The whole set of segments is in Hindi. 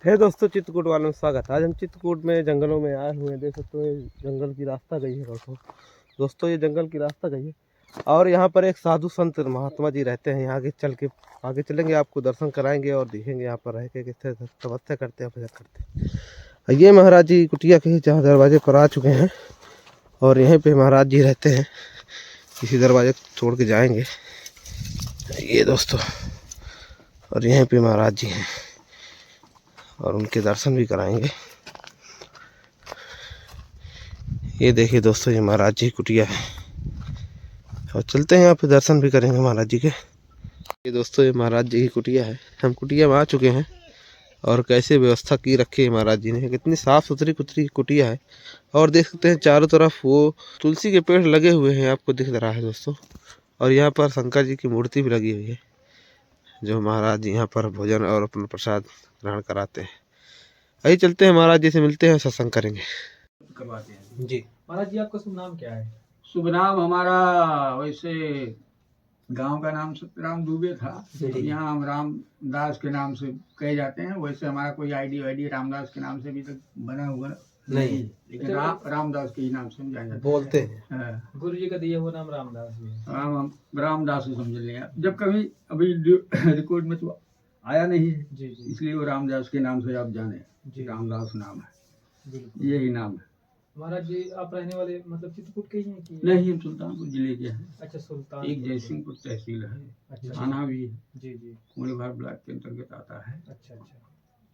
है दोस्तों, चित्रकूट वालों में स्वागत। आज हम चित्रकूट में जंगलों में आए हुए हैं। देख सकते हो जंगल की रास्ता गई है। दोस्तों ये जंगल की रास्ता गई है और यहाँ पर एक साधु संत महात्मा जी रहते हैं। यहाँ आगे चलेंगे, आपको दर्शन कराएंगे और दिखेंगे यहाँ पर रह के किस तरह तपस्या करते हैं, भजन करते हैं। ये महाराज जी कुटिया के जहाँ दरवाजे पर आ चुके हैं और यहीं पे महाराज जी रहते हैं। इसी दरवाजे छोड़ के जाएंगे ये दोस्तों, और यहीं पे महाराज जी हैं और उनके दर्शन भी कराएंगे। ये देखिए दोस्तों, ये महाराज जी कुटिया है और चलते हैं यहाँ पे दर्शन भी करेंगे महाराज जी के। ये दोस्तों, ये महाराज जी की कुटिया है। हम कुटिया में आ चुके हैं और कैसे व्यवस्था की रखी है महाराज जी ने। कितनी साफ सुथरी कुटिया है और देख सकते हैं चारों तरफ वो तुलसी के पेड़ लगे हुए हैं, आपको दिख रहा है दोस्तों। और यहाँ पर शंकर जी की मूर्ति भी लगी हुई है, जो महाराज जी यहाँ पर भोजन और अपना प्रसाद ग्रहण कराते हैं। आइए चलते हैं, महाराज जी से मिलते हैं, सत्संग करेंगे। करवाते हैं जी महाराज जी, आपका शुभ नाम क्या है? शुभ नाम हमारा वैसे गांव का नाम सत्यराम दुबे था। यहाँ हम रामदास के नाम से कहे जाते हैं। वैसे हमारा कोई आईडी रामदास के नाम से अभी तक बना हुआ नहीं, लेकिन रामदास के ही नाम से हम जाने बोलते हैं। गुरु जी का दिया हुआ नाम रामदास जी है। हम रामदास को समझ लिया। जब कभी अभी रिकॉर्ड में तो आया नहीं है, जी जी इसलिए वो रामदास के नाम से आप जाने जी, रामदास नाम है, बिल्कुल। यही नाम है। महाराज जी आप रहने वाले मतलब चित्रकूट के ही हैं कि? नहीं, हम सुल्तानपुर जिले के हैं। अच्छा, सुल्तान। एक जयसिंहपुर तहसील है, अच्छा, थाना भी है, जी जी, कुंडलवार ब्लॉक के अंतर्गत आता है। अच्छा अच्छा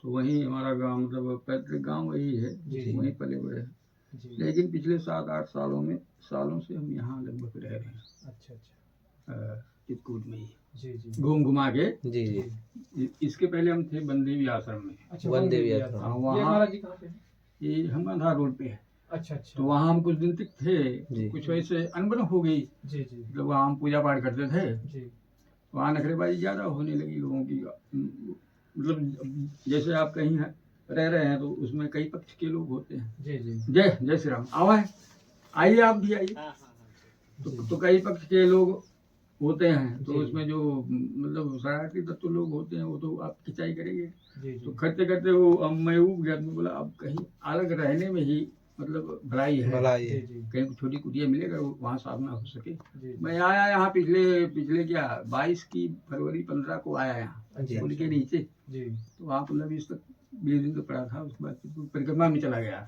तो वहीं हमारा गांव, मतलब पैतृक गांव वही है, जी। वहीं पले बड़े हैं। जी, लेकिन पिछले 7-8 सालों से हम यहाँ लगभग रह रहे हैं, अच्छा अच्छा, चित्रकूट में ही जी जी घूम घुमा के। जी जी। इसके पहले हम थे बनदेवी आश्रम में। अच्छा, वन देवी देवी आश्रम। आश्रम। हाँ, वहाँ- ये महाराज जी कहाँ पे हैं? ये हम आधार रोड पे है। अच्छा अच्छा, तो वहाँ हम कुछ दिन तक थे, जी। तो कुछ वैसे अनबन हो गई। जी जी मतलब वहाँ हम पूजा पाठ करते थे, जी, वहाँ नखरेबाजी ज्यादा होने लगी लोगों की। मतलब जैसे आप कहीं रह रहे हैं तो उसमें कई पक्ष के लोग होते हैं। जी जी, जय जय श्री राम। आवा है, आइए आप भी आइए। तो कई पक्ष के लोग होते हैं, तो जी। उसमें जो मतलब शरारती तत्व लोग होते हैं वो तो आप खिंचाई करेंगे। जी तो जी, करते करते वो मैं ऊब गया, तो बोला अब कहीं अलग रहने में ही मतलब भलाई है। भलाई जी है। जी, कहीं छोटी कुटिया मिलेगा वहाँ साधना हो सके। जी मैं आया यहाँ पिछले पिछले क्या 22 की फरवरी 15 को आया यहाँ अच्छा, पुल के नीचे। जी, तो वहाँ 15-20 दिन तो पड़ा था। उसके बाद फिर परिक्रमा में चला गया।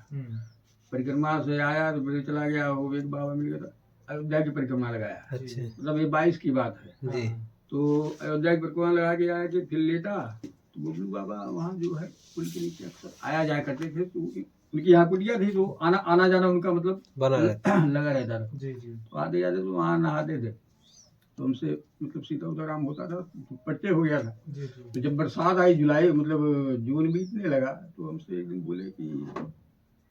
परिक्रमा से आया तो फिर चला गया, वो एक बाबा मिल गया, अयोध्या की परिक्रमा लगाया। अच्छा मतलब ये 22 की बात है। जी। तो अयोध्या की परिक्रमा लगा के आया कि फिर लेटा, तो बबलू बाबा वहाँ जो है पुल के नीचे अक्सर आया जाया करते थे। तो उनकी यहाँ कुटिया थी, तो आना जाना उनका मतलब बना रहता लगा रहता था। जी जी, तो आते जाते तो वहाँ नहाते थे, तो हमसे मतलब सीता उताराम होता था, तो पट्टे हो गया था। जी तो जी, जब बरसात आई, जुलाई मतलब जून बीतने लगा, तो हमसे एक दिन बोले कि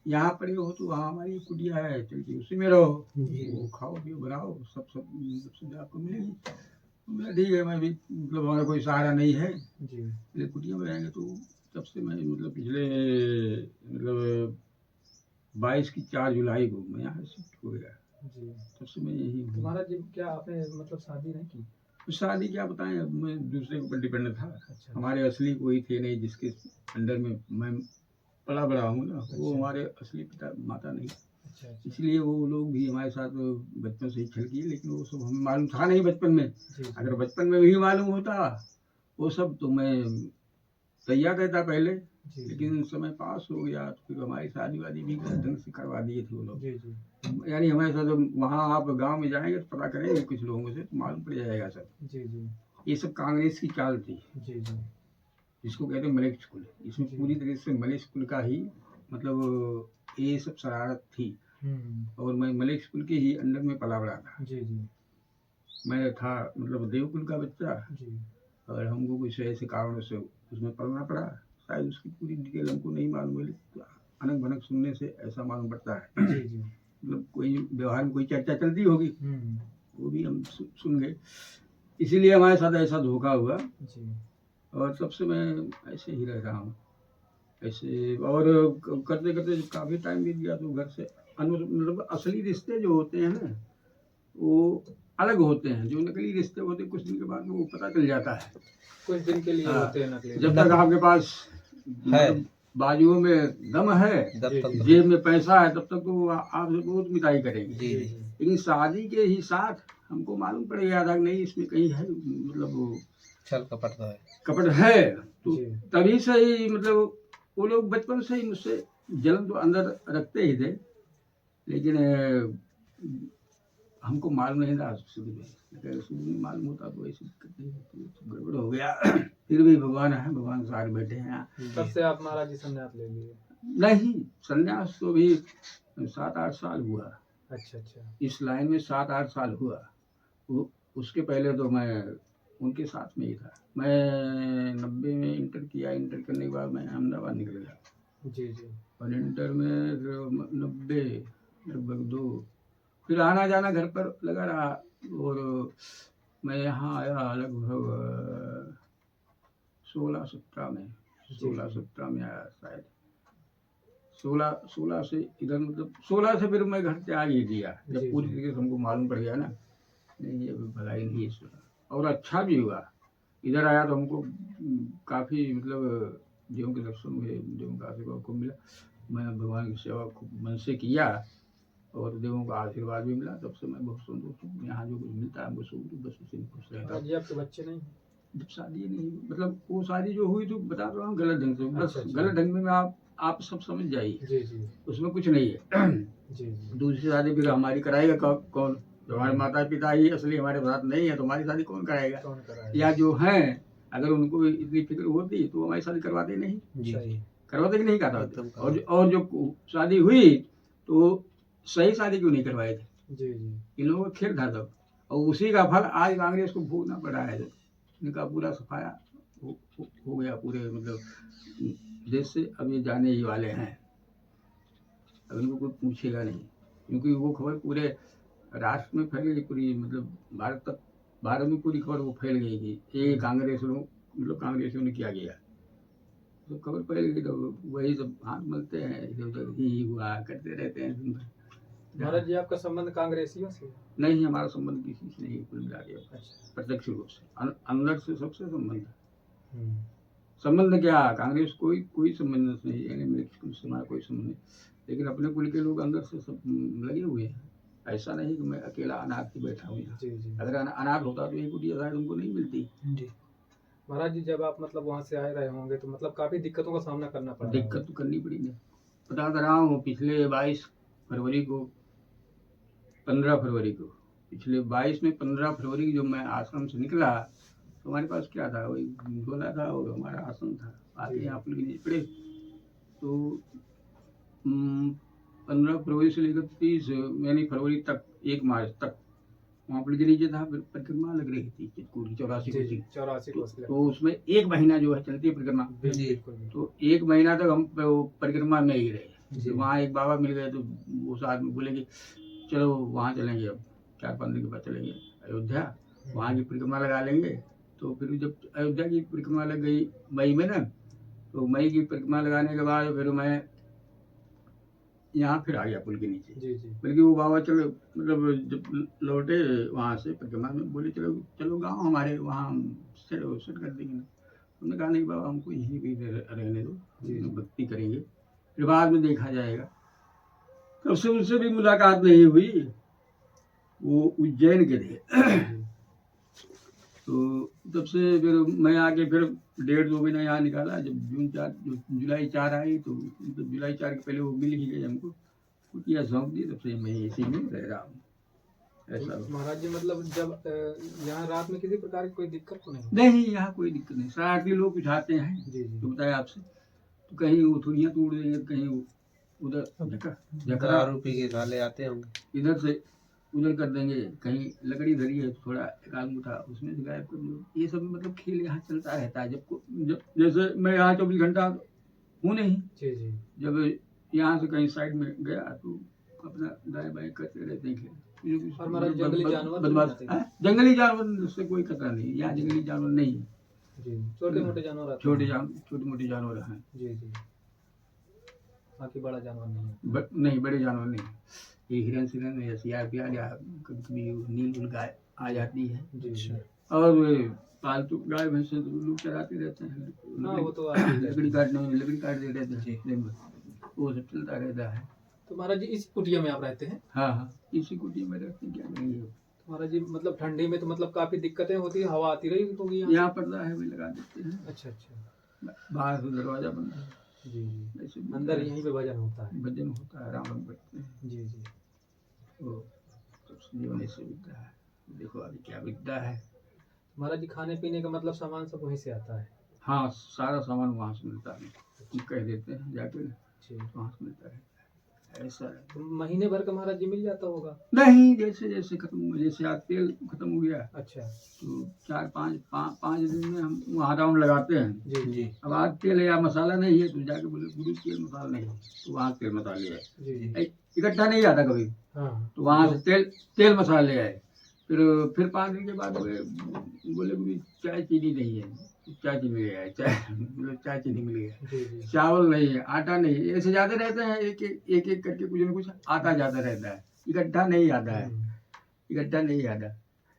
यहाँ पर हो तो वहाँ हमारी कुटिया है, चल के उसी में रहो, वो खाओ पियो बनाओ, सब सुविधा आपको मिलेगी। तो बोला ठीक है, मैं भी मतलब हमारा कोई सहारा नहीं है, जी, इसलिए कुटिया में रहेंगे। तो तब से मैं मतलब पिछले मतलब 22 की 4 जुलाई को मैं यहाँ शिफ्ट हो गया। जी। तब से मैं यही तो हूँ। महाराज जी क्या आपने मतलब शादी नहीं की? तो शादी क्या बताएं, अब मैं दूसरे के ऊपर डिपेंड था। अच्छा, हमारे असली कोई थे नहीं जिसके अंडर में मैं पला बड़ा हूँ ना, वो अच्छा। हमारे असली पिता माता नहीं। अच्छा अच्छा, इसलिए वो लोग भी हमारे साथ बचपन से ही छल किए, लेकिन वो सब हमें मालूम था नहीं बचपन में। जी जी, अगर बचपन में भी मालूम होता वो सब तो मैं तैयार रहता पहले। जी लेकिन समय पास हो गया तो फिर हमारी शादी वादी भी गलत ढंग से करवा दिए थे वो लोग। जी जी, यानी हमारे साथ वहाँ आप गांव में जाएंगे तो पता करेंगे कुछ लोगों से, तो मालूम पड़ जाएगा सब। जी जी, ये सब कांग्रेस की चाल थी, जी जी, जिसको कहते हैं मलिक स्कूल। इसमें जी। पूरी तरह से मलिक स्कूल का ही मतलब ये सब शरारत थी। और मैं मलिक स्कूल के ही अंडर में पला बड़ा था। जी जी, मैं था मतलब देवकुल का बच्चा, जी, और हमको कुछ ऐसे कारणों से उसमें पढ़ना पड़ा। शायद उसकी पूरी डिटेल हमको नहीं मालूम है, लेकिन अनक भनक सुनने से ऐसा मालूम पड़ता है। जी जी, मतलब कोई व्यवहार में कोई चर्चा चलती होगी, वो भी हम सुन गए। इसीलिए हमारे साथ ऐसा धोखा हुआ, जी, और तब से मैं ऐसे ही रह रहा हूँ ऐसे। और करते करते काफ़ी टाइम बीत गया, तो घर से मतलब असली रिश्ते जो होते हैं ना वो अलग होते हैं। जो नकली रिश्ते होते हैं कुछ दिन के बाद में वो पता चल जाता है। कुछ दिन के लिए हाँ। होते हैं नकली। जब तक आपके पास मतलब बाजुओं में दम है, जब तक जेब में पैसा है, तब तक तो वो आपसे बहुत मिठाई करेंगे। जी जी लेकिन शादी के ही साथ हमको मालूम पड़ गया था कि नहीं इसमें कहीं है, मतलब वो छल कपट तो है। कपट है। तो जी। तभी से ही मतलब वो लोग बचपन से ही मुझसे जलन तो अंदर रखते ही थे, लेकिन हमको मालूम नहीं था शुरू में। अगर शुरू में मालूम होता तो ऐसी दिक्कत नहीं होती, तो गड़बड़ हो गया। फिर भी भगवान है, भगवान सारे बैठे हैं यहाँ। कब से आप महाराज जी संन्यास ले लिए? नहीं, संन्यास तो भी 7-8 साल हुआ। अच्छा अच्छा। इस लाइन में 7-8 साल हुआ। उसके पहले तो मैं उनके साथ में ही था। मैं 90 में इंटर किया, इंटर करने के बाद मैं अहमदाबाद निकल गया। जी जी। और इंटर में 90 लगभग 2 फिर आना जाना घर पर लगा रहा। और मैं यहाँ आया लगभग 16-17 में, 16-17 में आया शायद। 16 से इधर, मतलब 16 से फिर मैं घर त्याग ही दिया, जब जी, पूरी जी। तरीके से हमको मालूम पड़ गया ना, नहीं ये भलाई नहीं है इसका। और अच्छा भी हुआ, इधर आया तो हमको काफ़ी मतलब देवों के दर्शन हुए, देवों का आशीर्वाद खूब मिला। मैं भगवान की सेवा खूब मन से किया और देवों का आशीर्वाद भी मिला। तब से मैं बहुत संतुष्ट हूँ। यहाँ जो कुछ मिलता है हमको बस उसी में खुश रहता महाराज हूँ। जी आपके बच्चे नहीं? जब शादी नहीं, मतलब वो शादी जो हुई तो बता रहा हूँ गलत ढंग से, बस अच्छा, अच्छा। गलत ढंग में आप सब समझ जाइए, जी जी उसमें कुछ नहीं है। जी जी। दूसरी शादी फिर हमारी कराएगा कौन? जो हमारे माता पिता ही असली हमारे साथ नहीं है तो हमारी शादी कौन कराएगा? कौन कराएगा? या जो है अगर उनको इतनी फिक्र होती तो हमारी शादी करवाते नहीं, सही। करवाते कि नहीं करवाते? एकदम और जो शादी हुई तो सही शादी क्यों नहीं करवाए थे? जी जी। इन लोगों का खेल था तब, और उसी का फल आज कांग्रेस को भोगना पड़ा है। इनका पूरा सफाया हो गया पूरे मतलब देश से। अब ये जाने ही वाले हैं, अब इनको कोई पूछेगा नहीं, क्योंकि वो खबर पूरे राष्ट्र में फैल गई, पूरी मतलब भारत में पूरी खबर वो फैल गई कि ये कांग्रेसियों ने किया गया। तो खबर फैल गई तो वही सब हाथ मलते हैं, इधर उधर ही हुआ करते रहते हैं दिन भर। महाराज जी आपका संबंध कांग्रेसियों से? नहीं, हमारा संबंध किसी से नहीं, कुल मिला के अच्छा। प्रत्यक्ष रूप से अंदर से सबसे संबंध है। हम्म। संबंध क्या, कांग्रेस कोई संबंध नहीं है, मेरे कुल से हमारा कोई संबंध नहीं। लेकिन अपने कुल के लोग अंदर से सब लगे हुए हैं। ऐसा नहीं कि मैं अकेला अनाथ ही बैठा हूँ यहाँ। जी जी। अगर अनाथ होता तो ये कुटिया शायद उनको नहीं मिलती। जी। महाराज जी जब आप मतलब वहाँ से आए रहे होंगे तो मतलब काफी दिक्कतों का सामना करना पड़ा होगा। दिक्कत तो करनी पड़ी ना, बता रहा हूँ। पिछले 22 फरवरी को 15 फरवरी को पिछले 22 में 15 फरवरी जब मैं आश्रम से निकला तो हमारे पास क्या था, वही झोला था और हमारा आसन था। आके यहाँ पुल के नीचे पड़े तो 15 फरवरी से लेकर 30 यानी फरवरी तक 1 मार्च तक वहाँ पुल के नीचे था। परिक्रमा लग रही थी चित्रकूट की 84 कोसी। तो उसमें 1 महीना जो है चलती है परिक्रमा, तो 1 महीना तक हम परिक्रमा में ही रहे। वहाँ एक बाबा मिल गए तो वो साथ में बोले कि चलो वहाँ चलेंगे, अब 4-5 दिन के बाद चलेंगे अयोध्या, वहाँ की परिक्रमा लगा लेंगे। तो फिर जब अयोध्या की परिक्रमा लग गई मई में ना, तो मई की परिक्रमा लगाने के बाद फिर मैं यहाँ फिर आ गया पुल के नीचे। जी जी। बल्कि वो बाबा चलो मतलब जब लौटे वहाँ से परिक्रमा में, बोले चलो गाँव हमारे वहाँ हम सेट कर देंगे। हमने कहा नहीं बाबा, हमको यहीं भी रहने दो, भक्ति करेंगे, फिर बाद में देखा जाएगा। तब से उनसे भी मुलाकात नहीं हुई, वो उज्जैन के थे। तो तब से फिर मैं आके फिर 1.5-2 महीना यहाँ निकाला। जब जुलाई 4 आई तो जुलाई 4 के पहले वो मिल ही गए हमको, कुटिया सौंप दी। तब से मैं इसी में रह रहा हूँ। ऐसा महाराज जी मतलब जब यहाँ रात में किसी प्रकार की कोई दिक्कत तो नहीं? नहीं, यहाँ कोई दिक्कत नहीं। शरारती लोग कुछ आते हैं, जी जी। तो बताया आपसे, तो कहीं वो थुड़ियाँ तोड़ देंगे, कहीं उधर झकरा आरोपी के गाले आते होंगे, इधर से उधर कर देंगे, कहीं लकड़ी धरी है तो थोड़ा एक आदमी था उसमें से गायब कर दो। ये सब मतलब खेल यहाँ चलता रहता है। जब जैसे मैं यहाँ 24 घंटा हूँ नहीं, जी जी। जब यहाँ से कहीं साइड में गया तो अपना दाएं बाएं करते रहते हैं खेल। और हमारा जंगली जानवर जंगली जानवर से कोई खतरा नहीं, यहाँ जंगली जानवर नहीं है। जी, छोटे मोटे जानवर आते हैं। छोटे मोटे जानवर हैं। जी जी। बाकी बड़ा जानवर नहीं है। नहीं, बड़े जानवर नहीं। ये हिरन सिरन या सियार प्यार या कभी कभी नील गाय आ जाती है। जी। और वे पालतू गाय भैंस तो लोग चराते रहते हैं, हाँ वो तो आती रहती है। लकड़ी काटने में लकड़ी काट देते रहते हैं दिन भर, वो सब चलता रहता है। तो महाराज जी इस कुटिया में आप रहते हैं? हाँ हाँ, इसी कुटिया में रहते हैं, क्या करेंगे। तो महाराज जी मतलब ठंडी में तो मतलब काफी दिक्कतें होती है, हवा आती रही होगी यहाँ? यहाँ पर्दा है, वे लगा देते हैं, अच्छा अच्छा। बाहर से दरवाजा बंद है, जी जी। ऐसे अंदर यहीं पे भजन होता है? भजन होता है, राम राम बैठते हैं। जी जी। वो तो जीवन ऐसे बीतता है। देखो अभी क्या बीतता है। महाराज जी खाने पीने का मतलब सामान सब वहीं से आता है? हाँ, सारा सामान वहाँ से मिलता है, हम कह देते हैं जाके, जी। वहाँ से मिलता है, ऐसा है। तो महीने भर का महाराज जी मिल जाता होगा? नहीं, जैसे जैसे खत्म, जैसे आज तेल खत्म हो गया अच्छा। तो 4-5 दिन में हम वहाँ राउंड लगाते हैं। जी जी। अब आज तेल या मसाला नहीं है तो जाके बोले गुरु तेल मसाला नहीं है, तो वहाँ तेल मसाले है, जी जी। इकट्ठा नहीं आता कभी, हाँ। तो वहाँ से तेल मसाले आए। फिर 5 दिन के बाद बोले गुरु चाय चीनी नहीं है, चाय चीनी मिल गया, चाय चीनी मिल गया, जी जी। चावल नहीं है, आटा नहीं है, ऐसे जाते रहते हैं, एक एक करके कुछ न कुछ आता जाता रहता है, इकट्ठा नहीं आता है, इकट्ठा नहीं आता,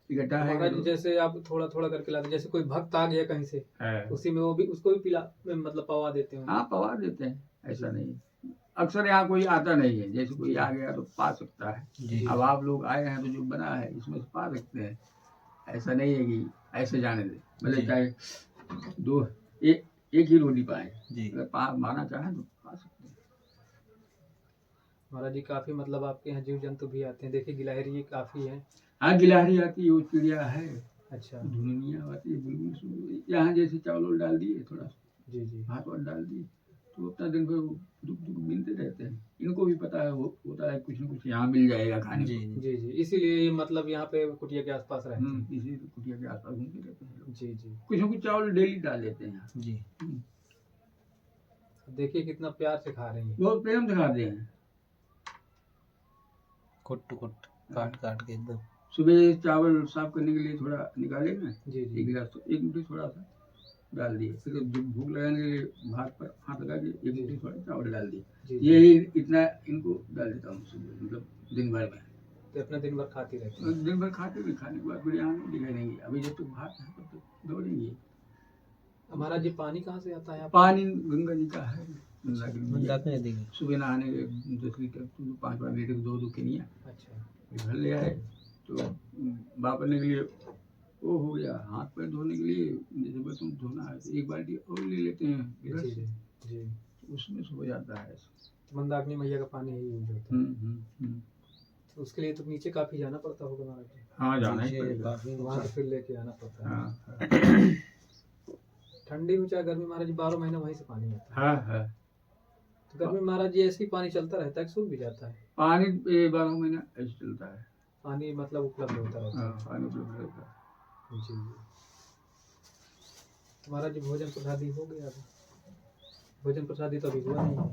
इकट्ठा है महाराज जी जैसे आप थोड़ा थोड़ा करके लाते, जैसे कोई भक्त आ गया कहीं से है। उसी में वो भी उसको भी पिला मतलब पवा देते हैं? हाँ, पवा देते हैं, ऐसा नहीं। अक्सर यहाँ कोई आता नहीं है, जैसे कोई आ गया तो पा सकता है। अब आप लोग आए हैं तो जो बना है इसमें से पा सकते हैं, ऐसा नहीं है कि ऐसे जाने दे, भले चाहे एक ही रोटी पाए, अगर माना चाहे तो पा सकते हैं। महाराज जी काफी मतलब आपके यहाँ जीव जंतु भी आते हैं, देखिए गिलहरी ये काफी है। हाँ, गिलहरी आती है, वो चिड़िया है, अच्छा। धुनिया आती है, बुलबुल सुन, यहाँ जैसे चावल डाल दिए, थोड़ा जी जी। भात वात डाल दिए तो अपना दिन भर दुख दुख मिलते रहते हैं। इनको भी पता है होता है कुछ न कुछ यहाँ मिल जाएगा खाने को। जी जी। इसीलिए मतलब यहाँ पे कुटिया के आसपास रहते हैं? इसी कुटिया के आसपास घूमते रहते हैं लोग। जी जी। कुछ न कुछ चावल डेली डाल देते हैं यहाँ। जी। देखिए कितना प्यार से खा रहे हैं। बहुत प्रेम से खाते हैं, कुट कुट काट काट के एकदम। सुबह चावल साफ करने के लिए थोड़ा निकाले ना, जी जी। एक गिलास तो एक मुट्ठी थोड़ा सा डाल दिए, फिर जब भूख लगाने के लिए भात पर हाथ लगा के एक मुट्ठी थोड़ा चावल डाल दिए, जी। यही इतना इनको डाल देता हूँ सुबह, मतलब दिन भर में। तो अपना दिन भर खाती रहती है? दिन भर खाते भी, खाने के बाद फिर यहाँ नहीं दिखाई देंगे, अभी जब तक भात है तब तक दौड़ेंगे। हमारा जी पानी कहाँ से आता है? पानी गंगा जी का है, गंगा की नदी है। जाते हैं देखिए। सुबह नहाने के 10 लीटर 5 लीटर 2 केनिया अच्छा। घर ले आए, तो वापरने के लिए वो हो गया, हाथ पैर धोने के लिए जैसे बर्तन धोना है तो एक बाल्टी और ले लेते हैं इधर जी से, जी। तो उसमें से हो जाता है। मंदाकिनी मैया का पानी ही यूज होता है। तो उसके लिए तो नीचे काफी जाना पड़ता होगा महाराज जी? हाँ, जाना ही नीचे पड़ेगा। काफी वहाँ से फिर लेके आना पड़ता है। हाँ ठंडी हो चाहे गर्मी महाराज जी 12 महीने वहीं से पानी आता है। हाँ हाँ, तो गर्मी में महाराज जी ऐसे ही पानी चलता रहता है कि सूख भी जाता है? पानी 12 महीना ऐसे चलता है। पानी मतलब उपलब्ध होता रहता हाँ, पानी उपलब्ध रहता है। है? जी जी। महाराज जी भोजन प्रसादी हो गया? अभी भोजन प्रसादी तो अभी हुआ नहीं है?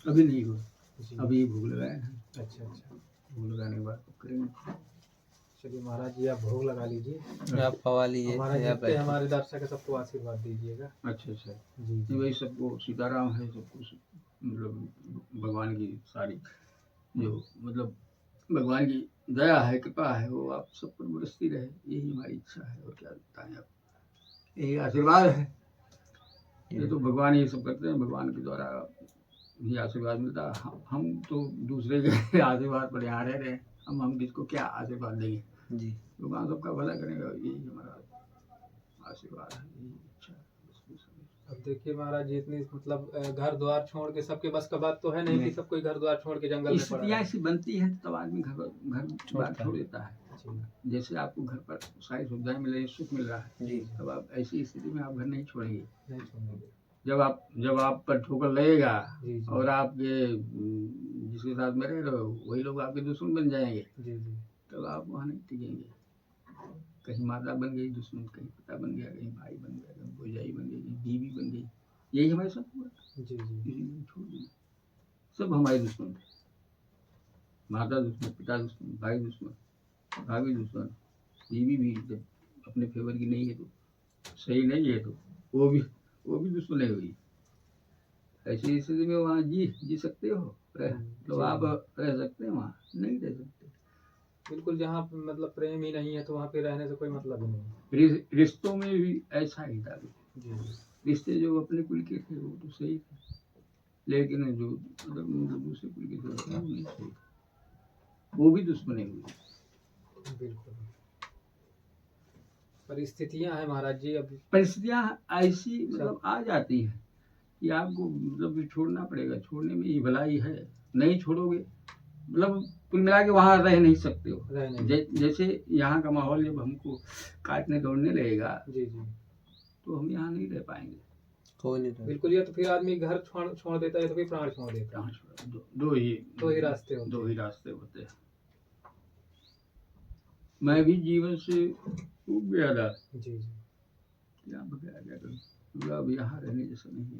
अभी नहीं हुआ, जी। अभी भूख लगाए हैं, अच्छा अच्छा। भूख लगाने के बाद करेंगे। चलिए महाराज जी आप भोग लगा लीजिए, आप पवा लीजिए हमारा या जितने हमारे दर्शक है सबको आशीर्वाद दीजिएगा। अच्छा अच्छा, जी नहीं जी। भाई, सबको सीताराम है, सबको मतलब भगवान की सारी जो मतलब भगवान की दया है, कृपा है, वो आप सब पर बरसती रहे, यही हमारी इच्छा है, और क्या बताएं आप, यही आशीर्वाद है। ये तो भगवान ही सब करते हैं, भगवान के द्वारा ही आशीर्वाद मिलता है। हम तो दूसरे के आशीर्वाद पर यहाँ रह रहे हैं, हम किसको क्या आशीर्वाद देंगे। जी। भगवान सबका भला करेगा, यही हमारा आशीर्वाद है, यही इच्छा है। अब देखिए महाराज जी इतनी मतलब घर द्वार छोड़ के, सबके बस का बात तो है नहीं कि सब कोई घर द्वार छोड़ के जंगल में पड़ा स्थितियाँ रहे। ऐसी बनती है तब आदमी घर बार छोड़ देता है। जी जैसे आपको घर पर सारी सुविधाएं मिल रही, सुख मिल रहा है, जी। तब आप ऐसी स्थिति में आप घर नहीं छोड़ेंगे। नहीं छोड़ेंगे। जब आप पर ठोकर लगेगा जी जी। और आपके जिसके साथ में रह रहे हो वही लोग आपके दुश्मन बन जाएंगे, जी जी। तब आप वहाँ नहीं टिकेंगे। कहीं माता बन गई दुश्मन, कहीं पिता बन गया, कहीं भाई बन गया, कहीं भौजाई बन गई, कहीं बीवी बन गई, यही हमारे साथ हुआ। जी जी। किसी ने छोड़ दिया, सब हमारे दुश्मन थे। माता दुश्मन, पिता दुश्मन, भाई दुश्मन, भाभी दुश्मन, बीवी भी जब अपने फेवर की नहीं है तो, सही नहीं है तो वो भी दुश्मन है हुई। ऐसी स्थिति में वहाँ जी सकते हो, तो आप रह सकते हैं, वहाँ नहीं रह सकते। बिल्कुल, जहाँ मतलब प्रेम ही नहीं है तो वहाँ पे रहने से कोई मतलब ही नहीं है। रिश्तों में भी ऐसा ही था। जी रिश्ते जो अपने कुल के थे वो तो सही थे, लेकिन जो मतलब दूसरे कुल के थे वो नहीं सही, वो भी दुश्मनी हुई। बिल्कुल, परिस्थितियां हैं महाराज जी अभी। परिस्थितियां ऐसी मतलब आ जाती हैं कि आपको मतलब छोड़ना पड़ेगा, छोड़ने में ही भलाई है, नहीं छोड़ोगे मतलब कुल मिला के वहाँ रह नहीं सकते हो। रह नहीं जैसे यहाँ का माहौल जब हमको काटने दौड़ने लगेगा जी जी, तो हम यहाँ नहीं रह पाएंगे। कोई नहीं बिल्कुल, या तो फिर आदमी घर छोड़ देता है या तो फिर प्राण छोड़ देता है। कहाँ छोड़ा? दो ही रास्ते होते दो हैं। ही रास्ते होते हैं। मैं भी जीवन से ऊब गया था, जी जी, क्या बगैर क्या करूं, क्योंकि अब यहाँ रहने जैसा नहीं है।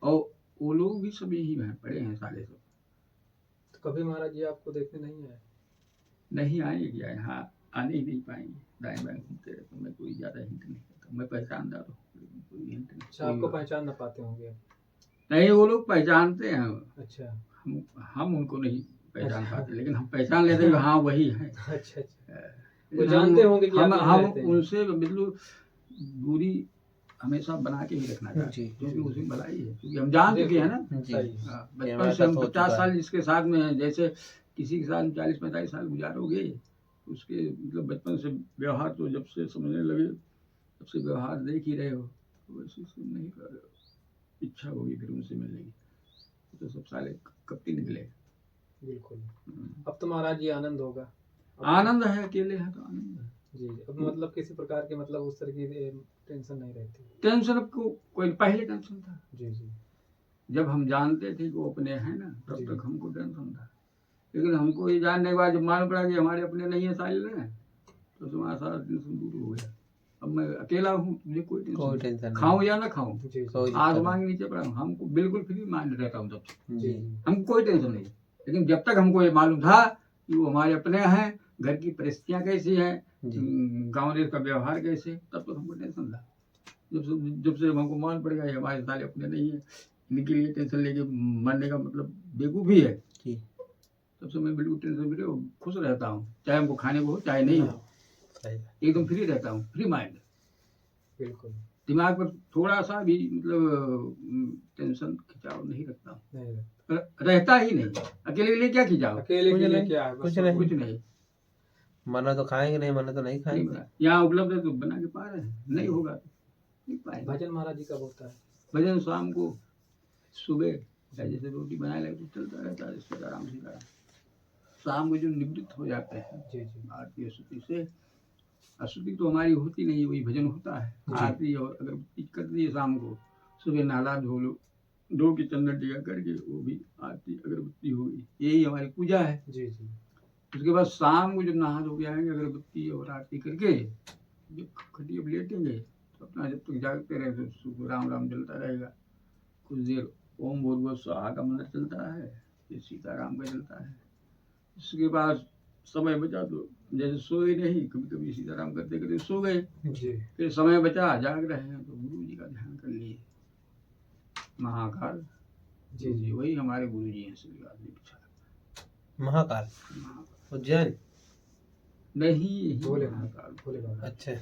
और वो लोग भी सब यही में पड़े हैं साले सब, तो कभी महाराज जी आपको देखने नहीं आए? नहीं आएंगे क्या, यहाँ आने ही नहीं पाएंगे। दाएं बाएं घूमते रहते, मैं कोई ज्यादा हिंट नहीं करता, मैं पहचानदार हूँ लेकिन कोई हिंट नहीं। अच्छा, आपको पहचान ना पाते होंगे आप। नहीं, वो लोग पहचानते हैं, अच्छा हम उनको नहीं पहचान अच्छा। पाते, लेकिन हम पहचान लेते हैं कि हाँ वही है। अच्छा अच्छा, वो लेकिन जानते होंगे कि हम आप यहाँ हम रहते हैं। उनसे मतलब दूरी हमेशा बना के ही रखना चाहते जी, हैं, क्योंकि उसमें भलाई है, क्योंकि हम जान चुके हैं ना। सही। हाँ, ये बचपन हमारे से हम साथ हो 50 चुका साल है। जिसके साथ में है, जैसे किसी के साथ 40-45 साल गुजारोगे, उसके मतलब बचपन से व्यवहार तो जब से समझने लगे तब से व्यवहार देख ही रहे हो, तो वैसे सब नहीं कर रहे हो। इच्छा होगी फिर उनसे मिलने की, तो सब साले कपटी निकले। बिल्कुल, अब तो महाराज जी आनंद होगा। आनंद है, अकेले हैं तो आनंद है। जी, अब मतलब किसी प्रकार के मतलब उस तरह की टेंशन नहीं रहती। टेंशन को कोई पहले टेंशन था, जी जी, जब हम जानते थे कि वो अपने हैं ना, तब जी। तक हमको टेंशन था। लेकिन हमको ये जानने के बाद जब मालूम पड़ा कि हमारे अपने नहीं है साहिल में, तो तुम्हारा सारा टेंशन दूर हो गया। अब मैं अकेला हूँ, मुझे कोई टेंशन नहीं, खाऊं या ना खाऊं, जी आसमान के नीचे पड़ा हूँ, हमको बिल्कुल फ्री माइंड रहता हूँ तब से, जी, हमको कोई टेंशन नहीं। लेकिन जब तक हमको ये मालूम था कि वो हमारे अपने हैं, घर की परिस्थितियाँ कैसी हैं, गाँव देश का व्यवहार कैसे, तब तक हमको टेंशन था। जब से हमको मालूम पड़ गया ये हमारे साले अपने नहीं है, इनके लिए टेंशन लेके मरने का मतलब बेवकूफ़ी है, तब से मैं बिल्कुल टेंशन फ्री खुश रहता हूँ, चाहे हमको खाने को हो चाहे नहीं हो, एकदम फ्री रहता हूँ, फ्री माइंड। बिल्कुल, दिमाग पर थोड़ा सा भी मतलब टेंशन खिंचाव नहीं रखता हूँ, नहीं रहता ही नहीं। अकेले के लिए क्या खिंचाव, अकेले के लिए क्या है, कुछ कुछ नहीं। मना तो खाएंगे नहीं, मना तो नहीं खाएंगे। यहाँ उपलब्ध है तो बना के पा रहे हैं, नहीं होगा तो नहीं पाएंगे। भजन महाराज जी कब होता है? भजन शाम को, सुबह जैसे रोटी बनाए लगे तो चलता रहता है, इससे आराम से आराम। शाम को जो निवृत्त हो जाते हैं जी जी, आरती स्तुति से, स्तुति तो हमारी होती नहीं, वही भजन होता है। आरती और अगरबत्ती कर दी शाम को, सुबह नाला धो के चंदन टीका करके वो भी आरती अगरबत्ती हो गई, यही हमारी पूजा है। जी जी, उसके बाद शाम को जब नहा धो के आएंगे, अगरबत्ती और आरती करके जब खटिया पर लेटेंगे तो अपना जब तक जागते रहे तो राम राम चलता रहेगा। कुछ देर ओम भूर्भुवः स्वाहा का मंत्र चलता है, फिर सीताराम का चलता है। उसके बाद समय बचा तो जैसे सोए नहीं, कभी कभी सीताराम करते करते सो गए, फिर समय बचा जाग रहे हैं तो गुरु जी का ध्यान कर लिए। महाकाल जी जी, वही हमारे गुरु जी हैं, श्री महाकाल उज्जैन नहीं, भोले महाकाल भोले बाबा। अच्छा,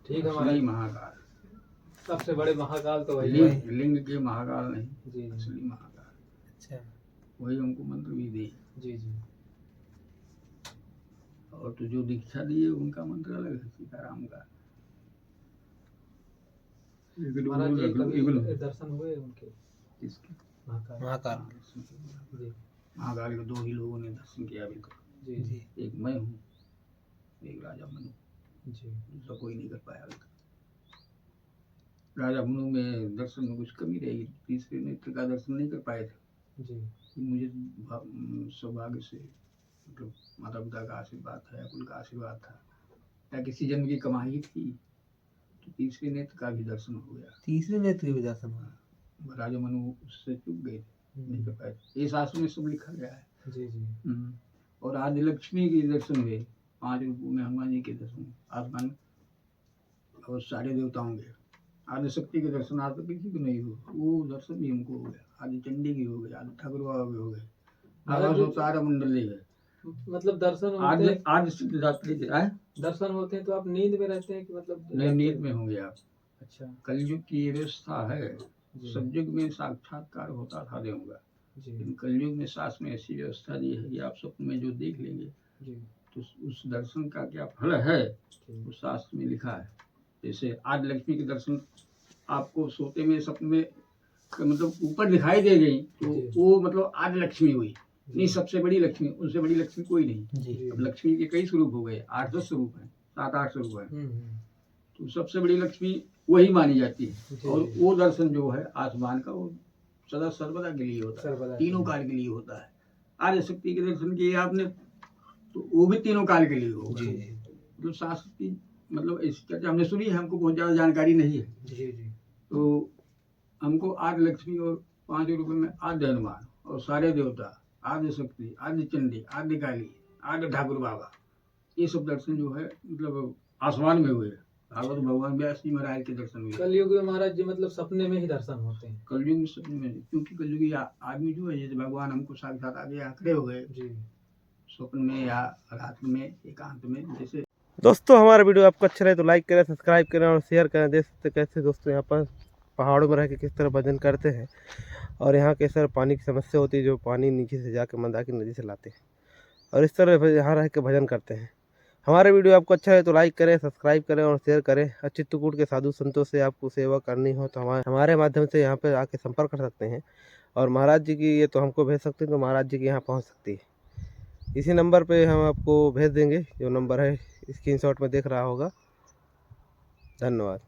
ठीक है असली महाराज, महाकाल, सबसे बड़े महाकाल तो वही है। लिंग के महाकाल नहीं, जी असली महाकाल, अच्छा, वही हमको मंत्र भी दे। जी जी, और तो जो दीक्षा दिए उनका मंत्र अलग है, सीताराम का। लेकिन वो महाराज जी कभी केवल दर्शन हुए उनके? किसके? महाकाल महाकाल जी महाकाल के दो ही लोगों ने दर्शन किया अभी तक, जी जी, एक मैं हूँ, एक राजा मनु, जी दूसरा कोई नहीं कर पाया अभी तक। राजा मनु में दर्शन में कुछ कमी रही, तीसरे नेत्र का दर्शन नहीं कर पाए थे। जी, मुझे सौभाग्य से मतलब माता पिता का आशीर्वाद था या कुल का आशीर्वाद था या किसी जन्म की कमाई थी, तो तीसरे नेत्र का भी दर्शन हो गया। तीसरे नेत्र भी दर्शन हुआ। राजा मनु उससे चुप गए, नहीं कर पाए। ये शास्त्र में सब लिखा गया है। जी जी, और आदि लक्ष्मी के दर्शन हुए, 5 रूपों में हनुमान जी के दर्शन, आसमान और सारे देवताओं के, आदि शक्ति के दर्शन आज तक किसी को नहीं हुए, वो दर्शन भी हमको हो गया। आदि चंडी की हो गई, आदि ठाकुर बाबा के हो गए, आकाश अवतार मंडली है, मतलब दर्शन आदि होते आदि सिद्धिदात्री के आए। दर्शन होते हैं तो आप नींद में रहते हैं कि मतलब नहीं, नींद में होंगे आप। अच्छा कलयुग की ये व्यवस्था है। जी सतयुग में साक्षात्कार होता था देवों का, जी लेकिन कलयुग में सास में ऐसी व्यवस्था दी है कि आप स्वप्न में जो देख लेंगे जी तो उस दर्शन का क्या फल है ठीक। वो शास्त्र में लिखा है। जैसे आदि लक्ष्मी के दर्शन आपको सोते में सपने में मतलब ऊपर दिखाई दे गई तो जी। वो मतलब आदि लक्ष्मी हुई। नहीं, सबसे बड़ी लक्ष्मी, उनसे बड़ी लक्ष्मी कोई नहीं। जी अब लक्ष्मी के कई स्वरूप हो गए, 8-10 स्वरूप हैं, 7-8 स्वरूप हैं, हम्म। तो सबसे बड़ी लक्ष्मी वही मानी जाती है। जी, और जी। वो दर्शन जो है आसमान का, वो सदा सर्वदा के लिए होता है, सर्वदा तीनों के लिए। काल के लिए होता है। आर्य शक्ति के दर्शन किए आपने तो वो भी तीनों काल के लिए होगा। जी जी मतलब शास्त्र की मतलब इस चर्चा हमने सुनी है, हमको बहुत ज़्यादा जानकारी नहीं है। जी जी तो हमको आदि लक्ष्मी और 5 रूपों में आदि हनुमान और सारे देवता, आदि शक्ति, आदि चंडी, आदि काली, आदि ठाकुर बाबा, ये सब दर्शन जो है मतलब आसमान में हुए। भागवत भगवान व्यास जी महाराज के दर्शन हुए। कलयुग में महाराज जी मतलब सपने में ही दर्शन होते हैं। कलयुग में सपने में, क्योंकि कलयुगी आदमी जो है, जैसे भगवान हमको साक्षात आगे आंकड़े हो गए जी स्वप्न में या रात में एकांत में। जैसे दोस्तों हमारा वीडियो आपको अच्छा लगे तो लाइक करें, सब्सक्राइब करें और शेयर करें। देख सकते कैसे दोस्तों यहाँ पर पहाड़ों में रह के किस तरह भजन करते हैं और यहाँ किस तरह पानी की समस्या होती है, जो पानी नीचे से जाकर मंदाकिनी नदी से लाते हैं और इस तरह यहाँ रह के भजन करते हैं। हमारे वीडियो आपको अच्छा है तो लाइक करें, सब्सक्राइब करें और शेयर करें। और चित्रकूट के साधु संतों से आपको सेवा करनी हो तो हमारे माध्यम से यहाँ पर आके संपर्क कर सकते हैं। और महाराज जी की ये तो हमको भेज सकते हैं तो महाराज जी के यहाँ पहुँच सकती है। इसी नंबर पे हम आपको भेज देंगे, जो नंबर है स्क्रीनशॉट में देख रहा होगा। धन्यवाद।